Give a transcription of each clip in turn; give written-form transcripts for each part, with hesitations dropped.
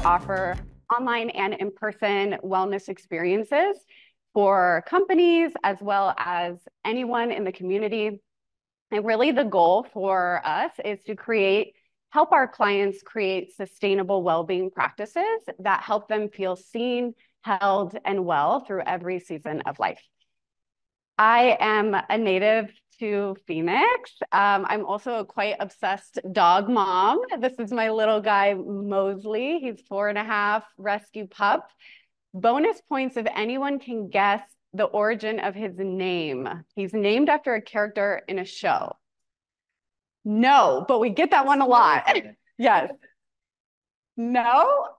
offer online and in-person wellness experiences for companies as well as anyone in the community. And really the goal for us is to help our clients create sustainable well-being practices that help them feel seen, held, and well through every season of life. I am a native to Phoenix. I'm also a quite obsessed dog mom. This is my little guy, Mosley. He's 4.5, rescue pup. Bonus points if anyone can guess the origin of his name. He's named after a character in a show. No, but we get that one a lot. Yes. No,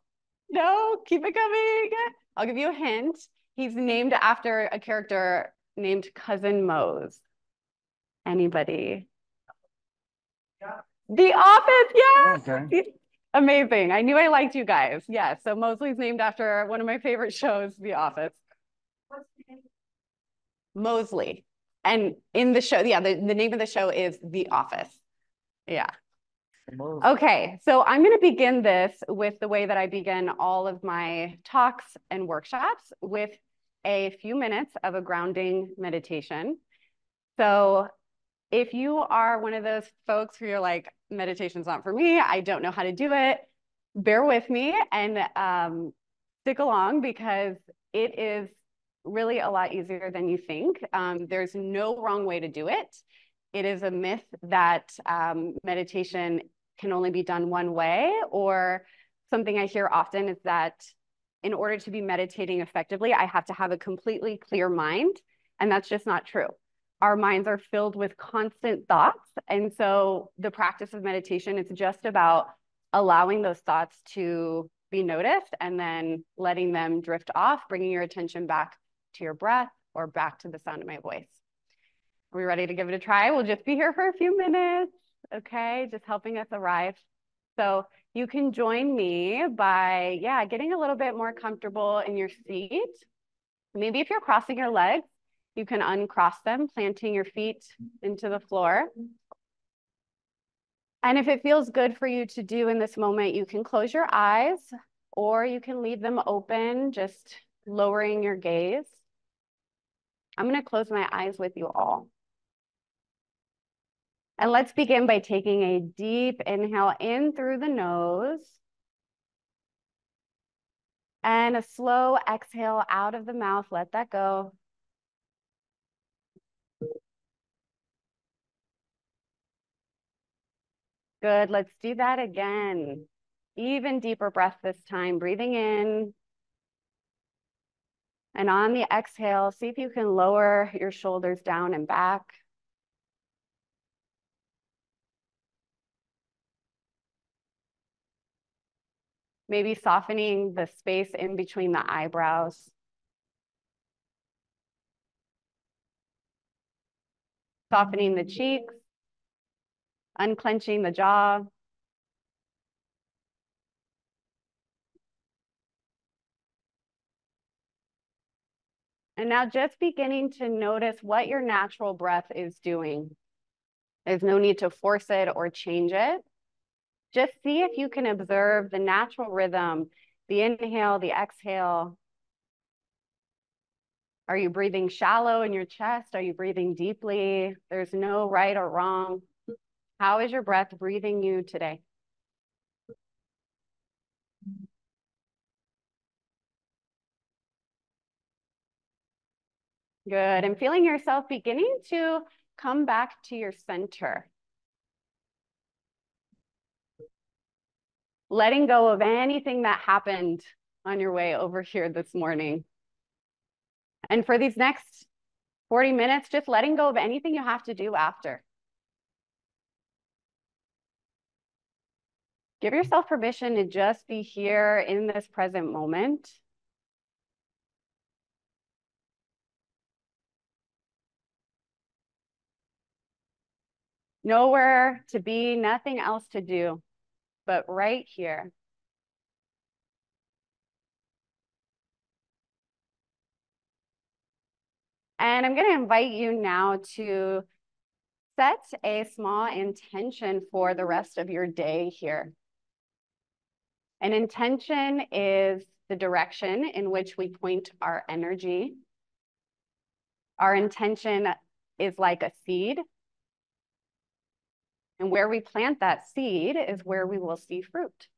keep it coming. I'll give you a hint. He's named after a character named Cousin Mose. Anybody? The Office, yes. Okay. Amazing. I knew I liked you guys. Yes. So Mosley's named after one of my favorite shows, The Office. What's the name? Mosley. And in the show, yeah, the name of the show is The Office. Yeah. Okay, so I'm going to begin this with the way that I begin all of my talks and workshops, with a few minutes of a grounding meditation. So if you are one of those folks who you're like, meditation's not for me, I don't know how to do it, bear with me and stick along, because it is really a lot easier than you think. There's no wrong way to do it. It is a myth that meditation can only be done one way, or something I hear often is that in order to be meditating effectively, I have to have a completely clear mind, and that's just not true. Our minds are filled with constant thoughts, and so the practice of meditation is just about allowing those thoughts to be noticed and then letting them drift off, bringing your attention back to your breath or back to the sound of my voice. Are we ready to give it a try? We'll just be here for a few minutes, okay? Just helping us arrive. So you can join me by, getting a little bit more comfortable in your seat. Maybe if you're crossing your legs, you can uncross them, planting your feet into the floor. And if it feels good for you to do in this moment, you can close your eyes, or you can leave them open, just lowering your gaze. I'm going to close my eyes with you all. And let's begin by taking a deep inhale in through the nose and a slow exhale out of the mouth. Let that go. Good. Let's do that again. Even deeper breath this time. Breathing in. And on the exhale, see if you can lower your shoulders down and back. Maybe softening the space in between the eyebrows. Softening the cheeks. Unclenching the jaw. And now just beginning to notice what your natural breath is doing. There's no need to force it or change it. Just see if you can observe the natural rhythm, the inhale, the exhale. Are you breathing shallow in your chest? Are you breathing deeply? There's no right or wrong. How is your breath breathing you today? Good. And feeling yourself beginning to come back to your center. Letting go of anything that happened on your way over here this morning. And for these next 40 minutes, just letting go of anything you have to do after. Give yourself permission to just be here in this present moment. Nowhere to be, nothing else to do, but right here. And I'm going to invite you now to set a small intention for the rest of your day here. An intention is the direction in which we point our energy. Our intention is like a seed. And where we plant that seed is where we will see fruit.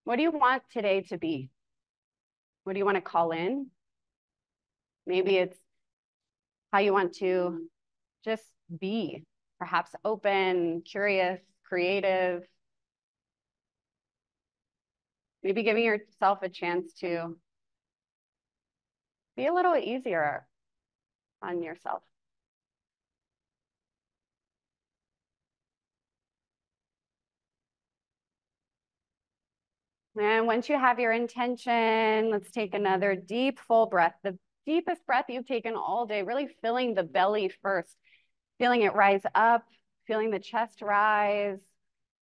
What do you want today to be? What do you want to call in? Maybe it's how you want to just be, perhaps open, curious, creative. Maybe giving yourself a chance to be a little easier on yourself. And once you have your intention, let's take another deep, full breath. The deepest breath you've taken all day, really filling the belly first, feeling it rise up, feeling the chest rise,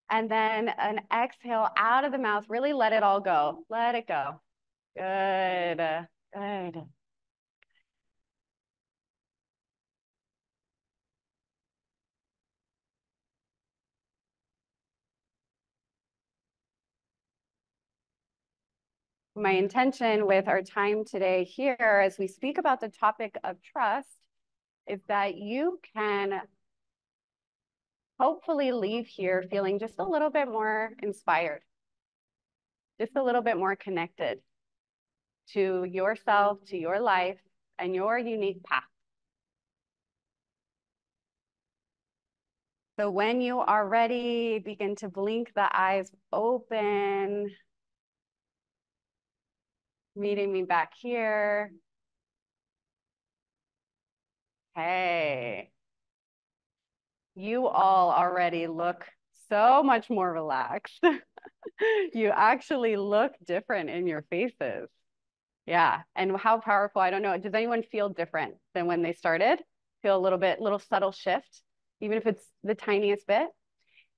and then an exhale out of the mouth. Really let it all go. Let it go. Good, good. My intention with our time today here as we speak about the topic of trust is that you can hopefully leave here feeling just a little bit more inspired, just a little bit more connected to yourself, to your life, and your unique path. So when you are ready, begin to blink the eyes open, meeting me back here. Hey, you all already look so much more relaxed. You actually look different in your faces. Yeah, and how powerful, I don't know. Does anyone feel different than when they started? Feel a little subtle shift, even if it's the tiniest bit?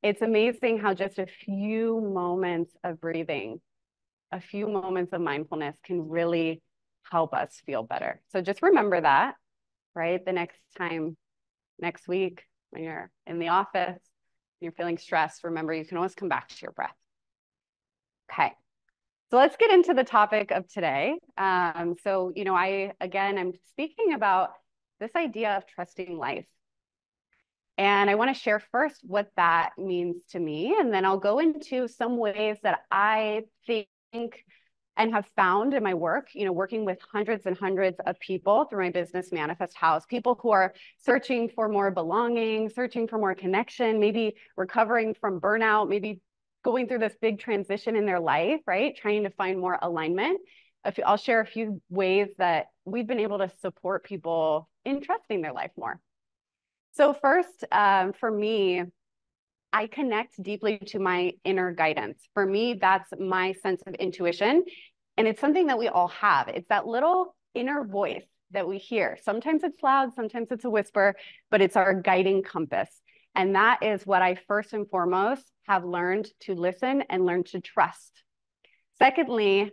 It's amazing how just a few moments of breathing, a few moments of mindfulness can really help us feel better. So just remember that, right? The next time, next week, when you're in the office, you're feeling stressed, remember you can always come back to your breath. Okay. So let's get into the topic of today. I'm speaking about this idea of trusting life. And I want to share first what that means to me. And then I'll go into some ways that I think and have found in my work, working with hundreds and hundreds of people through my business Manifest House, people who are searching for more belonging, searching for more connection, maybe recovering from burnout, maybe going through this big transition in their life, right? Trying to find more alignment. I'll share a few ways that we've been able to support people in trusting their life more. So first, for me, I connect deeply to my inner guidance. For me, that's my sense of intuition. And it's something that we all have. It's that little inner voice that we hear. Sometimes it's loud, sometimes it's a whisper, but it's our guiding compass. And that is what I first and foremost have learned to listen and learn to trust. Secondly,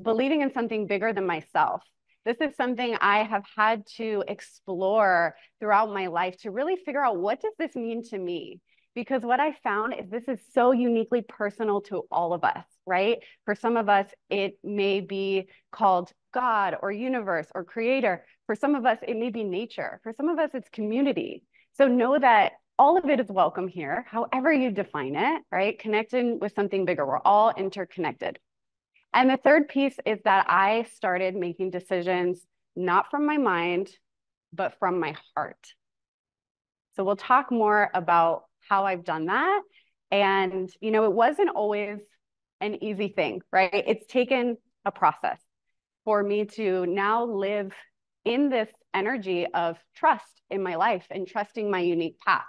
believing in something bigger than myself. This is something I have had to explore throughout my life to really figure out, what does this mean to me? Because what I found is this is so uniquely personal to all of us, right? For some of us, it may be called God or universe or creator. For some of us, it may be nature. For some of us, it's community. So know that all of it is welcome here, however you define it, right? Connecting with something bigger. We're all interconnected. And the third piece is that I started making decisions not from my mind, but from my heart. So we'll talk more about how I've done that. And, it wasn't always an easy thing, right? It's taken a process for me to now live in this energy of trust in my life and trusting my unique path.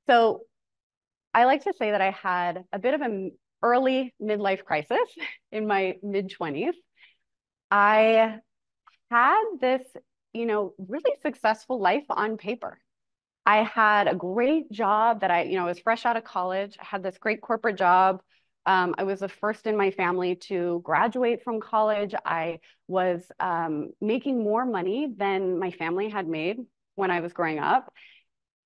So I like to say that I had a bit of an early midlife crisis in my mid-20s. I had this, really successful life on paper. I had a great job that I was fresh out of college. I had this great corporate job. I was the first in my family to graduate from college. I was making more money than my family had made when I was growing up.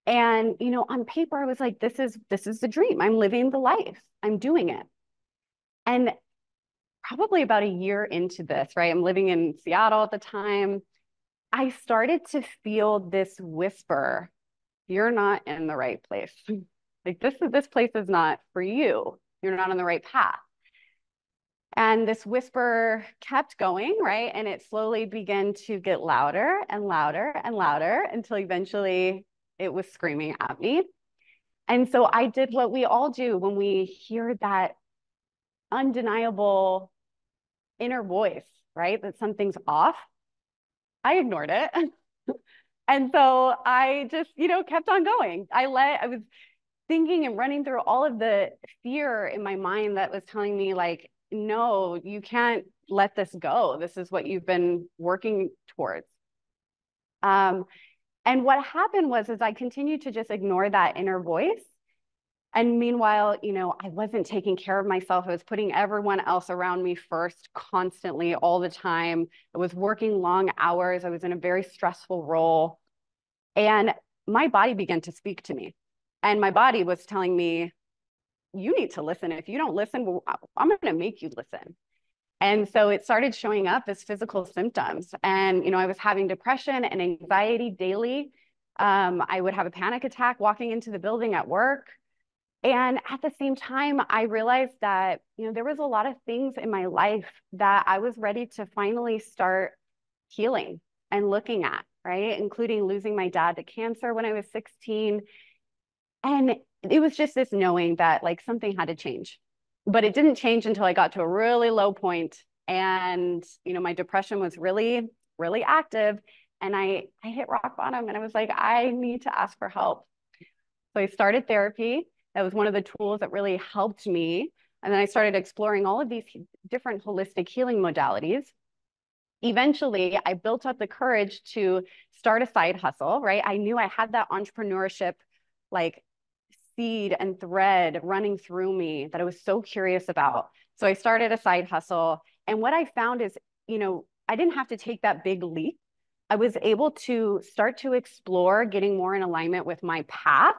And, on paper, I was like, this is the dream. I'm living the life. I'm doing it. And probably about a year into this, right? I'm living in Seattle at the time. I started to feel this whisper, you're not in the right place. Like this place is not for you. You're not on the right path. And this whisper kept going, right? And it slowly began to get louder and louder and louder until eventually it was screaming at me. And so I did what we all do when we hear that undeniable inner voice, right? That something's off. I ignored it. And so I just, kept on going. I was thinking and running through all of the fear in my mind that was telling me, like, no, you can't let this go. This is what you've been working towards. And what happened was, I continued to just ignore that inner voice. And meanwhile, I wasn't taking care of myself. I was putting everyone else around me first, constantly, all the time. I was working long hours. I was in a very stressful role. And my body began to speak to me. And my body was telling me, you need to listen. If you don't listen, I'm going to make you listen. And so it started showing up as physical symptoms. And, I was having depression and anxiety daily. I would have a panic attack walking into the building at work. And at the same time, I realized that, there was a lot of things in my life that I was ready to finally start healing and looking at, right? Including losing my dad to cancer when I was 16. And it was just this knowing that like something had to change. But it didn't change until I got to a really low point. And, my depression was really, really active. And I hit rock bottom and I was like, I need to ask for help. So I started therapy. That was one of the tools that really helped me. And then I started exploring all of these different holistic healing modalities. Eventually, I built up the courage to start a side hustle, right? I knew I had that entrepreneurship, like seed and thread running through me that I was so curious about. So I started a side hustle. And what I found is, I didn't have to take that big leap. I was able to start to explore getting more in alignment with my path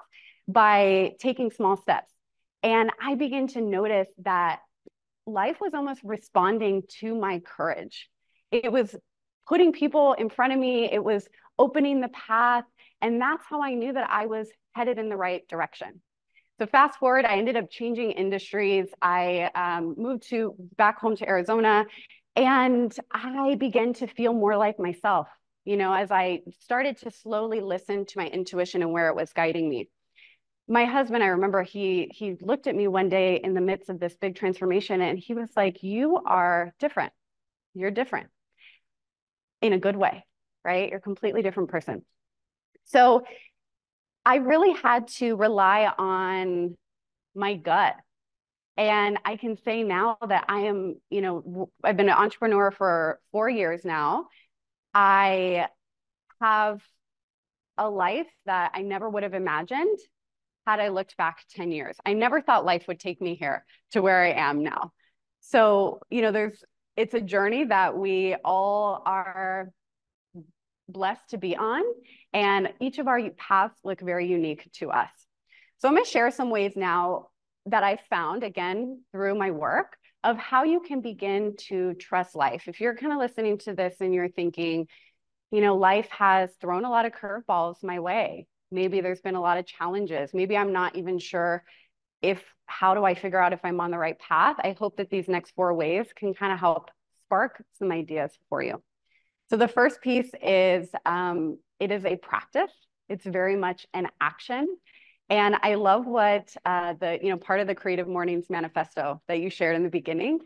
by taking small steps. And I began to notice that life was almost responding to my courage. It was putting people in front of me. It was opening the path. And that's how I knew that I was headed in the right direction. So fast forward, I ended up changing industries. I moved back home to Arizona, and I began to feel more like myself, as I started to slowly listen to my intuition and where it was guiding me. My husband, I remember he looked at me one day in the midst of this big transformation, and he was like, you are different. You're different in a good way, right? You're a completely different person. So I really had to rely on my gut. And I can say now that I am, I've been an entrepreneur for 4 years now. I have a life that I never would have imagined had I looked back 10 years. I never thought life would take me here to where I am now. So, it's a journey that we all are blessed to be on, and each of our paths look very unique to us. So I'm going to share some ways now that I've found, again, through my work, of how you can begin to trust life. If you're kind of listening to this and you're thinking, life has thrown a lot of curveballs my way. Maybe there's been a lot of challenges. Maybe I'm not even sure how do I figure out if I'm on the right path? I hope that these next 4 ways can kind of help spark some ideas for you. So the first piece is, it is a practice. It's very much an action. And I love what part of the Creative Mornings manifesto that you shared in the beginning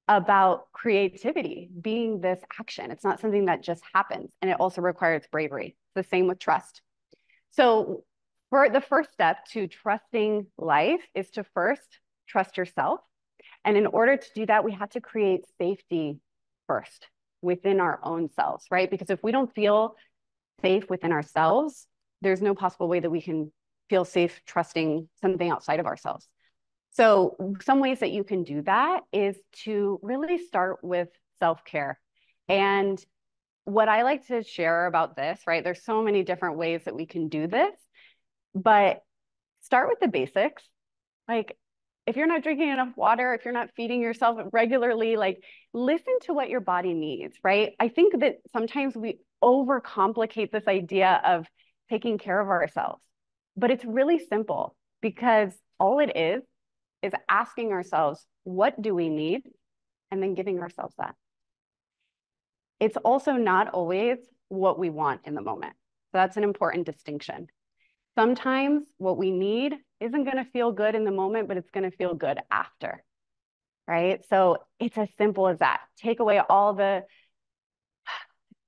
about creativity being this action. It's not something that just happens, and it also requires bravery. It's the same with trust. So for the first step to trusting life is to first trust yourself. And in order to do that, we have to create safety first within our own selves, right? Because if we don't feel safe within ourselves, there's no possible way that we can feel safe trusting something outside of ourselves. So some ways that you can do that is to really start with self-care. And what I like to share about this, right? There's so many different ways that we can do this. But start with the basics. Like, if you're not drinking enough water, if you're not feeding yourself regularly, like listen to what your body needs, right? I think that sometimes we overcomplicate this idea of taking care of ourselves, but it's really simple because all it is asking ourselves, what do we need? And then giving ourselves that. It's also not always what we want in the moment. So that's an important distinction. Sometimes what we need isn't going to feel good in the moment, but it's going to feel good after, right? So it's as simple as that. Take away all the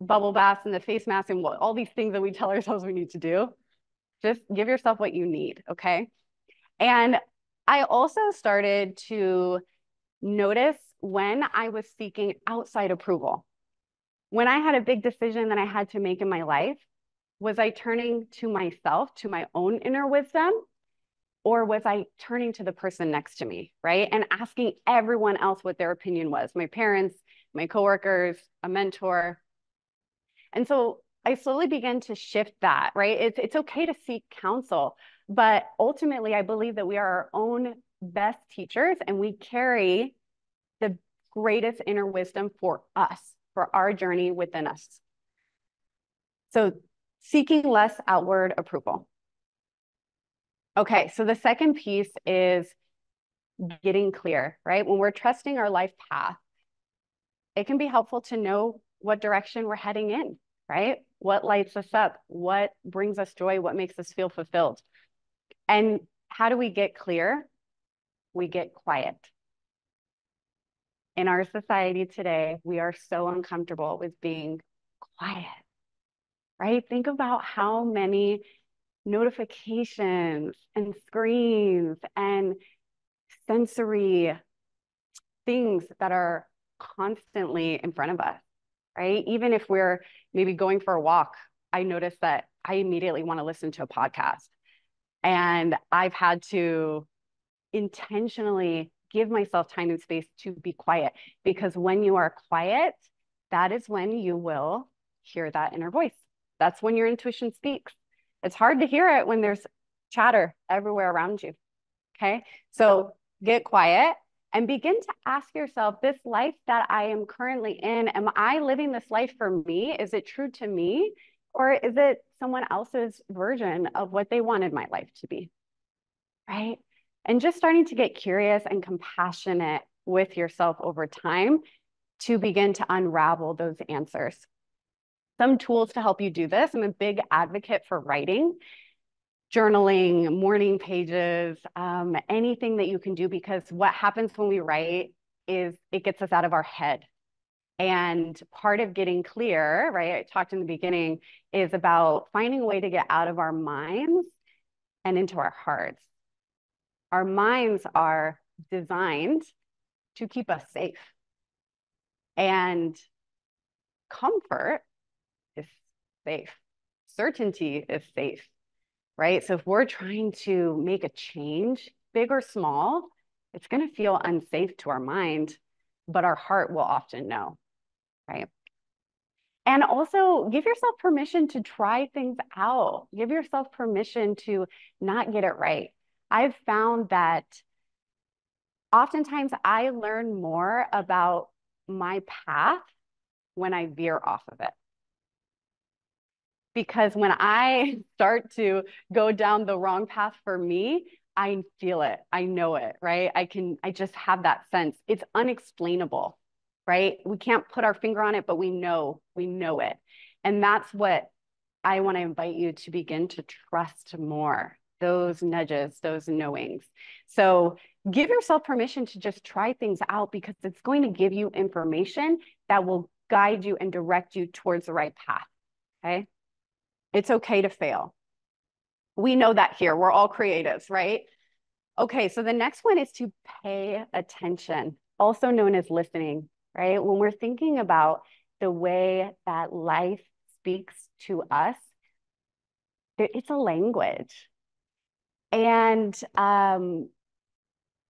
bubble baths and the face masks and all these things that we tell ourselves we need to do. Just give yourself what you need, okay? And I also started to notice when I was seeking outside approval. When I had a big decision that I had to make in my life, was I turning to myself, to my own inner wisdom, or was I turning to the person next to me, right? And asking everyone else what their opinion was, my parents, my coworkers, a mentor. And so I slowly began to shift that, right? It's okay to seek counsel, but ultimately I believe that we are our own best teachers and we carry the greatest inner wisdom for us, for our journey within us. So seeking less outward approval. Okay, so the second piece is getting clear, right? When we're trusting our life path, it can be helpful to know what direction we're heading in, right? What lights us up? What brings us joy? What makes us feel fulfilled? And how do we get clear? We get quiet. In our society today, we are so uncomfortable with being quiet, right? Think about how many notifications and screens and sensory things that are constantly in front of us, right? Even if we're maybe going for a walk, I notice that I immediately want to listen to a podcast. And I've had to intentionally give myself time and space to be quiet because when you are quiet, that is when you will hear that inner voice. That's when your intuition speaks. It's hard to hear it when there's chatter everywhere around you. Okay. So get quiet and begin to ask yourself, this life that I am currently in, am I living this life for me? Is it true to me? Or is it someone else's version of what they wanted my life to be? Right. And just starting to get curious and compassionate with yourself over time to begin to unravel those answers. Some tools to help you do this. I'm a big advocate for writing, journaling, morning pages, anything that you can do, because what happens when we write is it gets us out of our head. And part of getting clear, right, I talked in the beginning, is about finding a way to get out of our minds and into our hearts. Our minds are designed to keep us safe. And comfort is safe. Certainty is safe, right? So if we're trying to make a change, big or small, it's going to feel unsafe to our mind, but our heart will often know, right? And also give yourself permission to try things out. Give yourself permission to not get it right. I've found that oftentimes I learn more about my path when I veer off of it. Because when I start to go down the wrong path for me, I feel it. I know it, right? I just have that sense. It's unexplainable, right? We can't put our finger on it, but we know it. And that's what I want to invite you to begin to trust more, those nudges, those knowings. So give yourself permission to just try things out because it's going to give you information that will guide you and direct you towards the right path, okay? It's okay to fail. We know that here. We're all creatives, right? Okay, so the next one is to pay attention, also known as listening, right? When we're thinking about the way that life speaks to us, it's a language. And,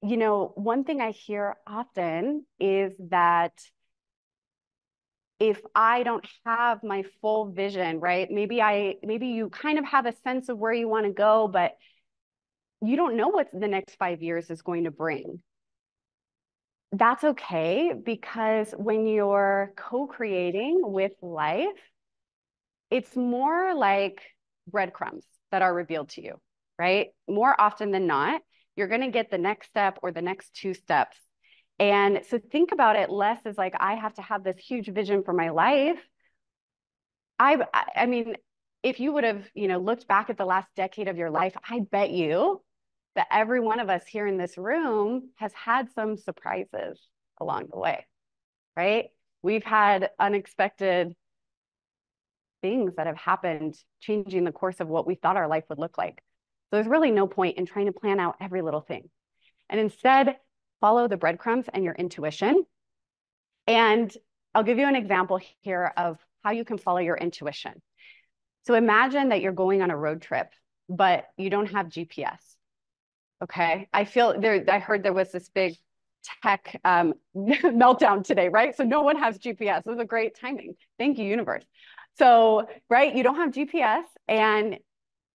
you know, one thing I hear often is that if I don't have my full vision, right? Maybe you kind of have a sense of where you want to go, but you don't know what the next 5 years is going to bring. That's okay, because when you're co-creating with life, it's more like breadcrumbs that are revealed to you, right? More often than not, you're going to get the next step or the next two steps. And so think about it less as like, I have to have this huge vision for my life. I mean, if you would have, looked back at the last decade of your life, I bet you that every one of us here in this room has had some surprises along the way, right? We've had unexpected things that have happened, changing the course of what we thought our life would look like. So there's really no point in trying to plan out every little thing. And instead, follow the breadcrumbs and your intuition. And I'll give you an example here of how you can follow your intuition. So imagine that you're going on a road trip, but you don't have GPS. Okay. I heard there was this big tech meltdown today, right? So no one has GPS. It was a great timing. Thank you, universe. So, right, you don't have GPS and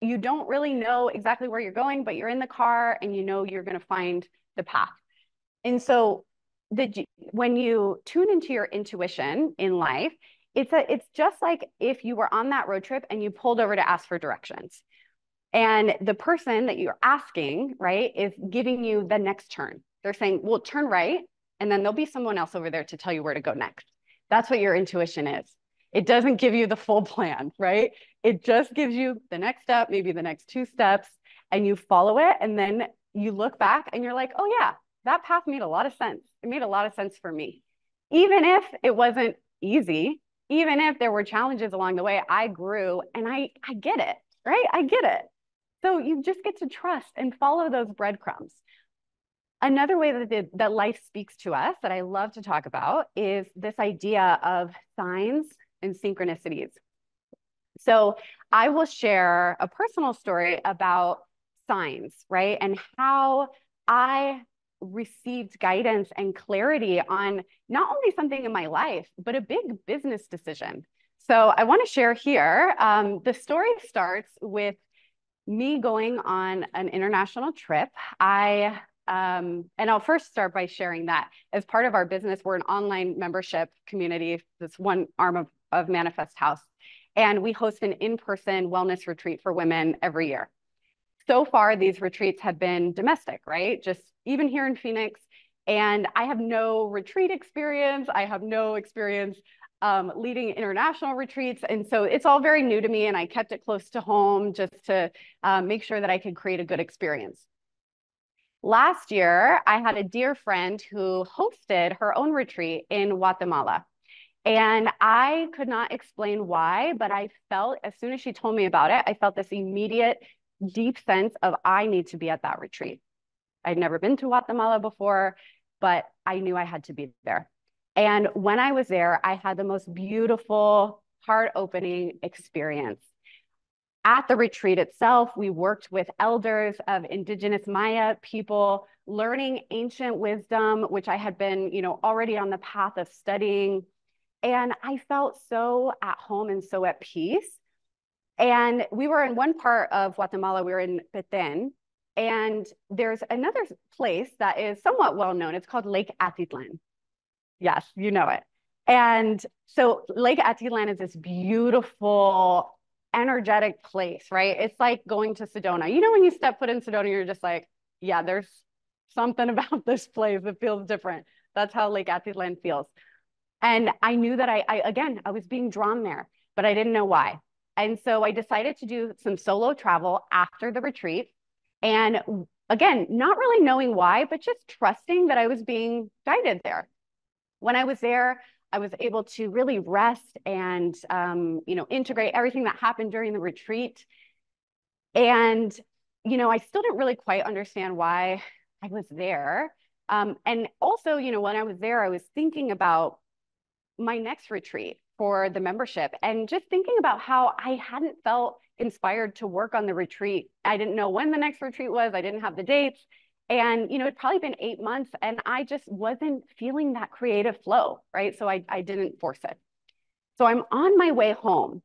you don't really know exactly where you're going, but you're in the car and you know you're going to find the path. And so when you tune into your intuition in life, it's just like if you were on that road trip and you pulled over to ask for directions. And the person that you're asking, right, is giving you the next turn. They're saying, well, turn right, and then there'll be someone else over there to tell you where to go next. That's what your intuition is. It doesn't give you the full plan, right? It just gives you the next step, maybe the next two steps, and you follow it. And then you look back and you're like, oh yeah, that path made a lot of sense. It made a lot of sense for me. Even if it wasn't easy, even if there were challenges along the way, I grew and I get it, right? I get it. So you just get to trust and follow those breadcrumbs. Another way that life speaks to us that I love to talk about is this idea of signs and synchronicities. So I will share a personal story about signs, right? And how I received guidance and clarity on not only something in my life, but a big business decision. So I want to share here. The story starts with me going on an international trip. And I'll first start by sharing that as part of our business, we're an online membership community. That's one arm of Manifest House. And we host an in-person wellness retreat for women every year. So far, these retreats have been domestic, right? Just even here in Phoenix. And I have no retreat experience. I have no experience leading international retreats. And so it's all very new to me. And I kept it close to home just to make sure that I could create a good experience. Last year, I had a dear friend who hosted her own retreat in Guatemala. And I could not explain why, but I felt, as soon as she told me about it, I felt this immediate, deep sense of I need to be at that retreat. I'd never been to Guatemala before, but I knew I had to be there. And when I was there, I had the most beautiful, heart-opening experience. At the retreat itself, we worked with elders of indigenous Maya people, learning ancient wisdom, which I had been, already on the path of studying. And I felt so at home and so at peace. And we were in one part of Guatemala, we were in Petén, and there's another place that is somewhat well known. It's called Lake Atitlan. Yes, you know it. And so Lake Atitlan is this beautiful, energetic place, right? It's like going to Sedona. When you step foot in Sedona, you're just like, yeah, there's something about this place that feels different. That's how Lake Atitlan feels. And I knew that I was being drawn there, but I didn't know why. And so I decided to do some solo travel after the retreat. And again, not really knowing why, but just trusting that I was being guided there. When I was there, I was able to really rest and, integrate everything that happened during the retreat. And, I still didn't really quite understand why I was there. And also, when I was there, I was thinking about my next retreat for the membership and just thinking about how I hadn't felt inspired to work on the retreat. I didn't know when the next retreat was. I didn't have the dates. And, it'd probably been 8 months and I just wasn't feeling that creative flow, right? So I didn't force it. So I'm on my way home.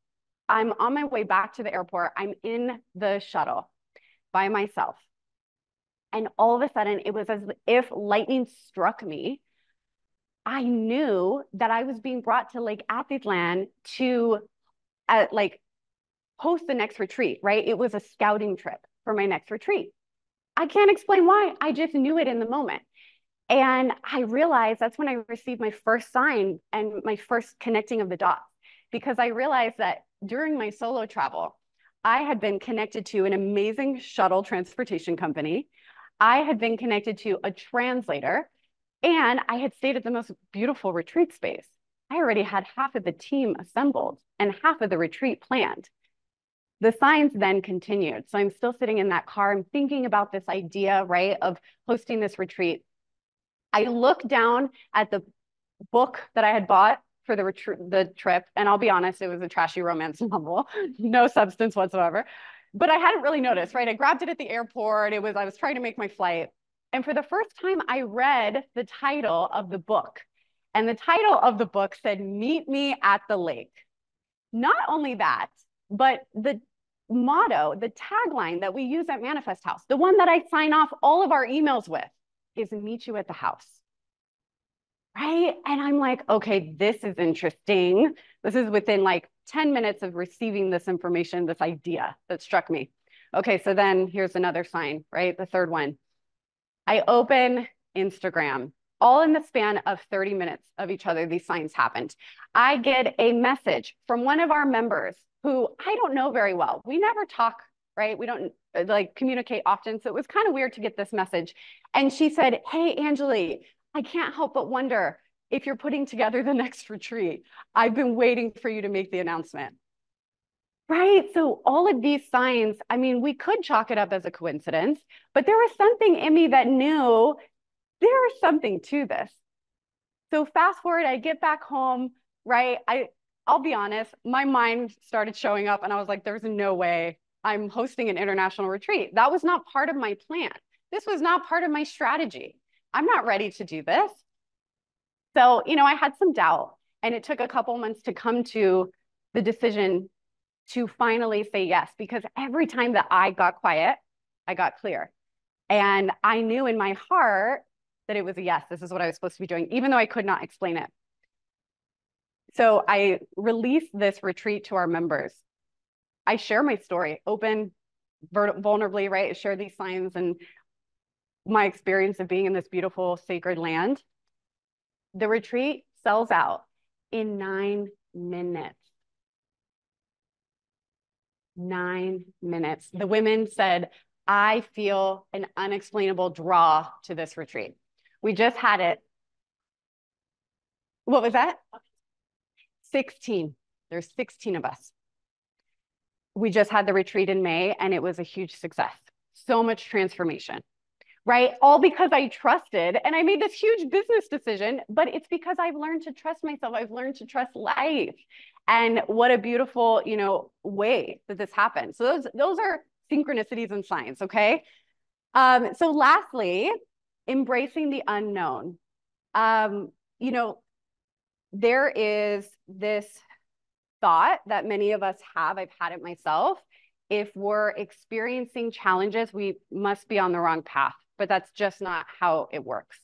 I'm on my way back to the airport. I'm in the shuttle by myself. And all of a sudden, it was as if lightning struck me. I knew that I was being brought to Lake Atitlan to like host the next retreat, right? It was a scouting trip for my next retreat. I can't explain why. I just knew it in the moment. And I realized that's when I received my first sign and my first connecting of the dots, because I realized that during my solo travel, I had been connected to an amazing shuttle transportation company. I had been connected to a translator, and I had stayed at the most beautiful retreat space. I already had half of the team assembled and half of the retreat planned. The signs then continued. So I'm still sitting in that car. I'm thinking about this idea, right, of hosting this retreat. I look down at the book that I had bought for the trip, and I'll be honest, it was a trashy romance novel, no substance whatsoever. But I hadn't really noticed, right? I grabbed it at the airport. I was trying to make my flight. And for the first time, I read the title of the book. And the title of the book said, "Meet Me at the Lake." Not only that, but the motto, the tagline that we use at Manifest House, the one that I sign off all of our emails with, is "Meet you at the house." Right? And I'm like, okay, this is interesting. This is within like 10 minutes of receiving this information, this idea that struck me. Okay, so then here's another sign, right? The third one. I open Instagram. All in the span of 30 minutes of each other, these signs happened. I get a message from one of our members who I don't know very well. We never talk, right? We don't like communicate often. So it was kind of weird to get this message. And she said, "Hey, Angelee, I can't help but wonder if you're putting together the next retreat. I've been waiting for you to make the announcement." Right? So all of these signs, I mean, we could chalk it up as a coincidence, but there was something in me that knew there is something to this. So fast forward, I get back home, right? I'll be honest, my mind started showing up and I was like, there's no way I'm hosting an international retreat. That was not part of my plan. This was not part of my strategy. I'm not ready to do this. So, I had some doubt, and it took a couple months to come to the decision to finally say yes, because every time that I got quiet, I got clear. And I knew in my heart that it was a yes, this is what I was supposed to be doing, even though I could not explain it. So I released this retreat to our members. I share my story, open, vulnerably, right? I share these signs and my experience of being in this beautiful, sacred land. The retreat sells out in 9 minutes. 9 minutes. The women said, "I feel an unexplainable draw to this retreat." We just had it. What was that? 16. There's 16 of us. We just had the retreat in May, and it was a huge success. So much transformation, right? All because I trusted, and I made this huge business decision, but it's because I've learned to trust myself. I've learned to trust life. And what a beautiful, way that this happened. So those are synchronicities and signs, okay? So lastly, embracing the unknown. There is this thought that many of us have, I've had it myself, if we're experiencing challenges, we must be on the wrong path, but that's just not how it works.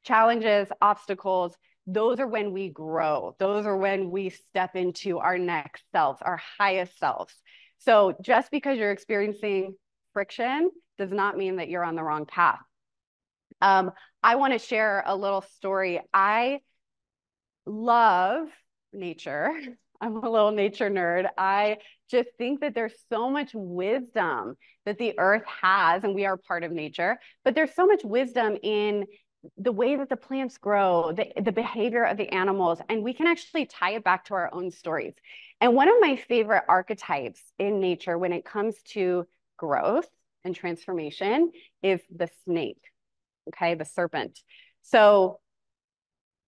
Challenges, obstacles, those are when we grow. Those are when we step into our next selves, our highest selves. So just because you're experiencing friction does not mean that you're on the wrong path. I want to share a little story. I love nature. I'm a little nature nerd. I just think that there's so much wisdom that the earth has, and we are part of nature, but there's so much wisdom in the way that the plants grow, the behavior of the animals, and we can actually tie it back to our own stories. And one of my favorite archetypes in nature when it comes to growth and transformation is the snake, okay, the serpent. So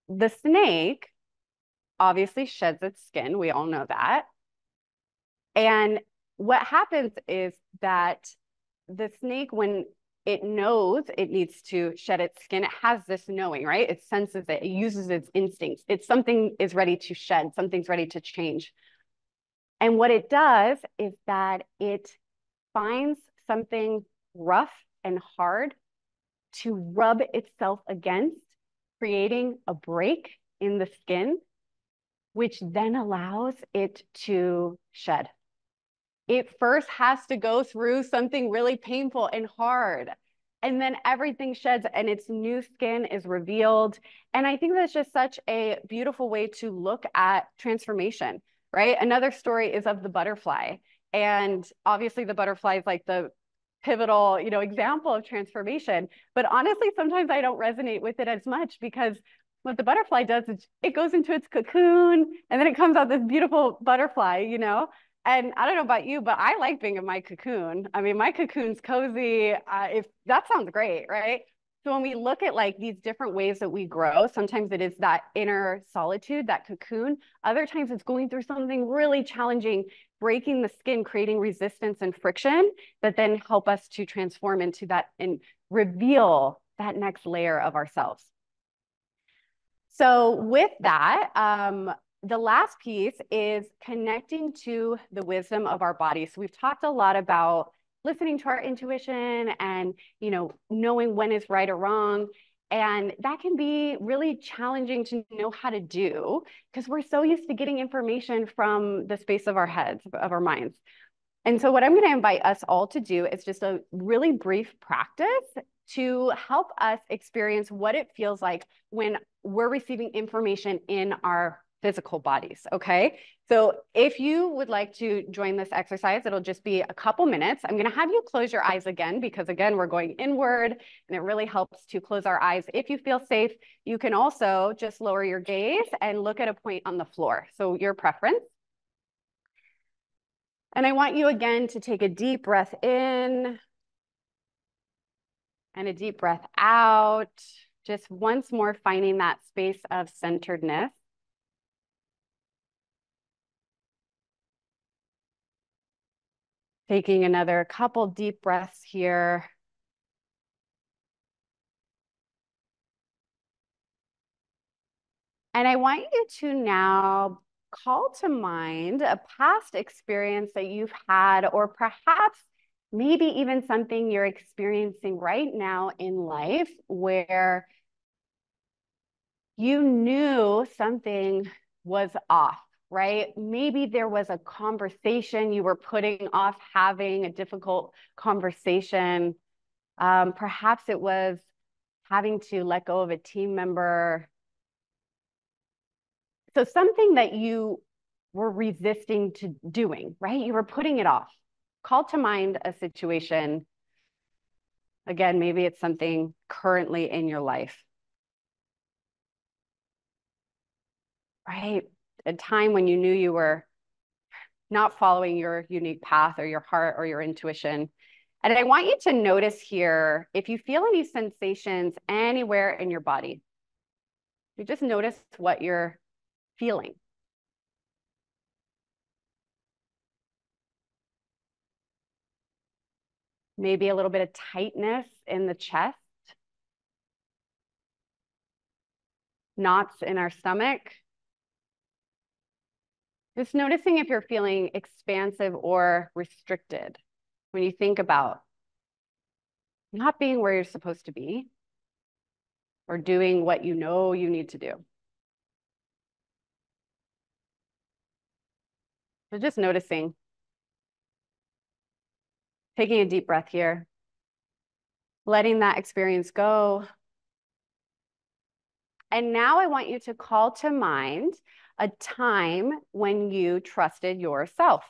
the snake obviously sheds its skin. We all know that. And what happens is that the snake, when it knows it needs to shed its skin. It has this knowing, right? It senses it, it uses its instincts. It's something is ready to shed, something's ready to change. And what it does is that it finds something rough and hard to rub itself against, creating a break in the skin, which then allows it to shed. It first has to go through something really painful and hard, and then everything sheds and its new skin is revealed. And I think that's just such a beautiful way to look at transformation, right? Another story is of the butterfly. And obviously the butterfly is like the pivotal, example of transformation. But honestly, sometimes I don't resonate with it as much, because what the butterfly does is it goes into its cocoon and then it comes out this beautiful butterfly, And I don't know about you, but I like being in my cocoon. I mean, my cocoon's cozy. If that sounds great, right? So when we look at like these different ways that we grow, sometimes it is that inner solitude, that cocoon. Other times it's going through something really challenging, breaking the skin, creating resistance and friction that then help us to transform into that and reveal that next layer of ourselves. So with that, the last piece is connecting to the wisdom of our body. So we've talked a lot about listening to our intuition and, knowing when is right or wrong. And that can be really challenging to know how to do, because we're so used to getting information from the space of our heads, of our minds. And so what I'm going to invite us all to do is just a really brief practice to help us experience what it feels like when we're receiving information in our physical bodies, okay? So if you would like to join this exercise, it'll just be a couple minutes. I'm gonna have you close your eyes again, because again, we're going inward and it really helps to close our eyes. If you feel safe, you can also just lower your gaze and look at a point on the floor. So your preference. And I want you again to take a deep breath in and a deep breath out. Just once more finding that space of centeredness. Taking another couple deep breaths here. And I want you to now call to mind a past experience that you've had, or perhaps maybe even something you're experiencing right now in life where you knew something was off, right? Maybe there was a conversation you were putting off having, a difficult conversation. Perhaps it was having to let go of a team member. So something that you were resisting to doing, right? You were putting it off. Call to mind a situation. Again, maybe it's something currently in your life, right? A time when you knew you were not following your unique path or your heart or your intuition. And I want you to notice here, if you feel any sensations anywhere in your body, you just notice what you're feeling. Maybe a little bit of tightness in the chest, knots in our stomach. Just noticing if you're feeling expansive or restricted when you think about not being where you're supposed to be or doing what you know you need to do. So just noticing, taking a deep breath here, letting that experience go. And now I want you to call to mind a time when you trusted yourself.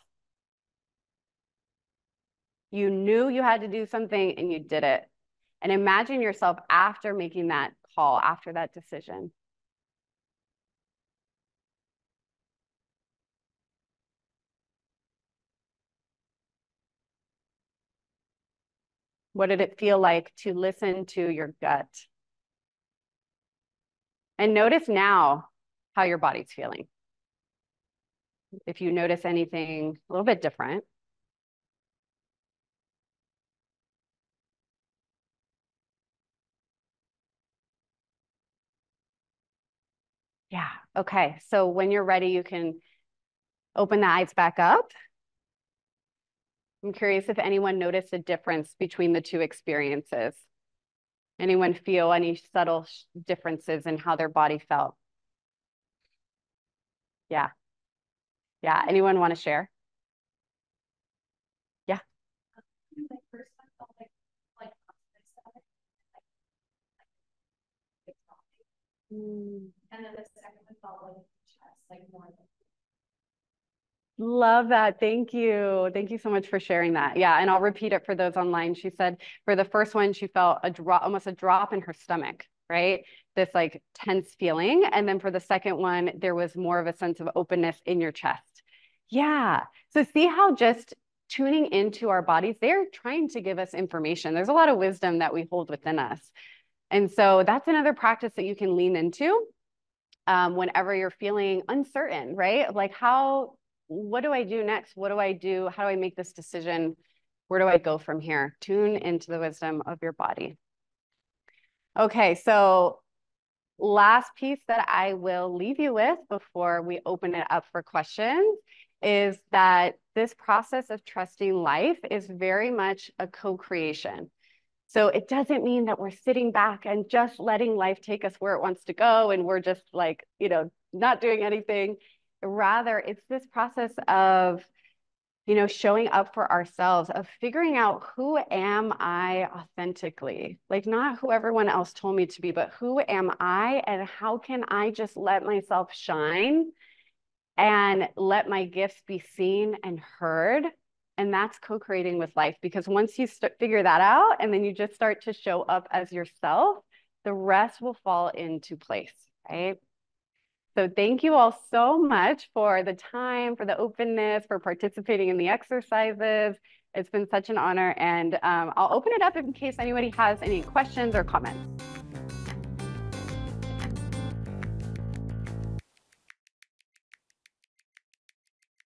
You knew you had to do something and you did it. And imagine yourself after making that call, after that decision. What did it feel like to listen to your gut? And notice now how your body's feeling. If you notice anything a little bit different. Okay, so when you're ready, you can open the eyes back up. I'm curious if anyone noticed a difference between the two experiences. Anyone feel any subtle differences in how their body felt? Yeah. Yeah. Anyone want to share? Yeah. Mm. And then the second one felt like chest, like more like. Love that. Thank you. Thank you so much for sharing that. Yeah, and I'll repeat it for those online. She said for the first one, she felt a drop, almost a drop in her stomach, right? This like tense feeling. And then for the second one, there was more of a sense of openness in your chest. Yeah. So see how just tuning into our bodies, they're trying to give us information. There's a lot of wisdom that we hold within us. And so that's another practice that you can lean into whenever you're feeling uncertain, right? Like what do I do next? What do I do? How do I make this decision? Where do I go from here? Tune into the wisdom of your body. Okay, so last piece that I will leave you with before we open it up for questions is that this process of trusting life is very much a co-creation. So it doesn't mean that we're sitting back and just letting life take us where it wants to go and we're just like, not doing anything. Rather, it's this process of, showing up for ourselves, of figuring out who am I authentically, like not who everyone else told me to be, but who am I and how can I just let myself shine and let my gifts be seen and heard. And that's co-creating with life, because once you figure that out and then you just start to show up as yourself, the rest will fall into place, right? So thank you all so much for the time, for the openness, for participating in the exercises. It's been such an honor, and I'll open it up in case anybody has any questions or comments.